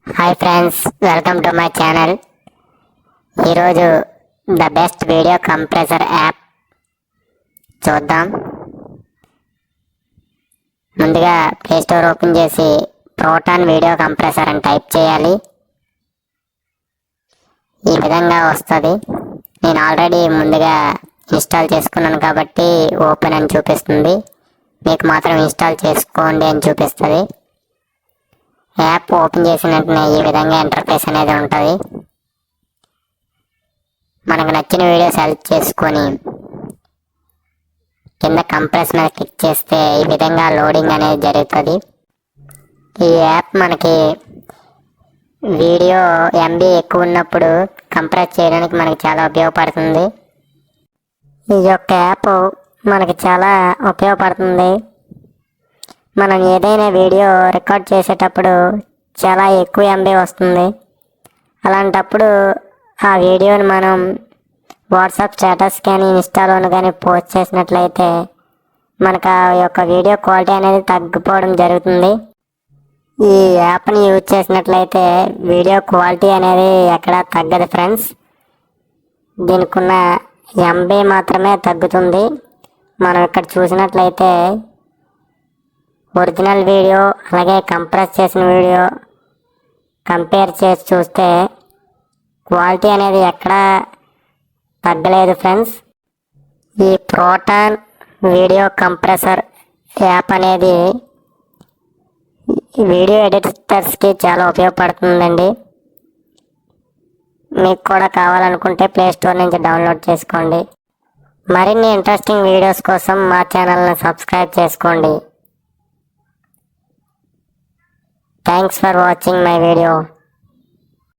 Hi friends, welcome to my channel. ఈరోజు the best video compressor app చూద్దాం. ముందుగా play store open చేసి Proton video compressor అని type చేయాలి. ఈ విధంగా వస్తుంది. నేను ఆల్రెడీ ముందుగా ఇన్స్టాల్ చేసుకున్నాను కాబట్టి ఓపెన్ అని చూపిస్తుంది. మీకు మాత్రం ఇన్స్టాల్ చేసుకోండి అని చూపిస్తుంది. యాప్ ఓపెన్ చేసిన వెంటనే ఈ విధంగా ఇంటర్ఫేస్ అనేది ఉంటుంది. మనకు నచ్చిన వీడియో సెలెక్ట్ చేసుకొని కింద కంప్రెస్ మీద క్లిక్ చేస్తే ఈ విధంగా లోడింగ్ అనేది జరుగుతుంది. ఈ యాప్ మనకి వీడియో ఎంబీ ఎక్కువ ఉన్నప్పుడు కంప్రెస్ చేయడానికి మనకి చాలా ఉపయోగపడుతుంది. ఈ యొక్క యాప్ మనకి చాలా ఉపయోగపడుతుంది. మనం ఏదైనా వీడియో రికార్డ్ చేసేటప్పుడు చాలా ఎక్కువ ఎంబీ వస్తుంది. అలాంటప్పుడు ఆ వీడియోని మనం వాట్సాప్ స్టేటస్ కానీ ఇన్స్టాలోను కానీ పోస్ట్ చేసినట్లయితే మనకు ఆ యొక్క వీడియో క్వాలిటీ అనేది తగ్గిపోవడం జరుగుతుంది. ఈ యాప్ని యూజ్ చేసినట్లయితే వీడియో క్వాలిటీ అనేది ఎక్కడా తగ్గదు ఫ్రెండ్స్. దీనికి ఉన్న ఎంబీ మాత్రమే తగ్గుతుంది. మనం ఇక్కడ చూసినట్లయితే ఒరిజినల్ వీడియో అలాగే కంప్రెస్ చేసిన వీడియో కంపేర్ చేసి చూస్తే క్వాలిటీ అనేది ఎక్కడా తగ్గలేదు ఫ్రెండ్స్. ఈ ప్రోటాన్ వీడియో కంప్రెసర్ యాప్ అనేది వీడియో ఎడిటర్స్కి చాలా ఉపయోగపడుతుందండి. మీకు కూడా కావాలనుకుంటే ప్లే స్టోర్ నుంచి డౌన్లోడ్ చేసుకోండి. మరిన్ని ఇంట్రెస్టింగ్ వీడియోస్ కోసం మా ఛానల్ని సబ్స్క్రైబ్ చేసుకోండి. Thanks for watching my video.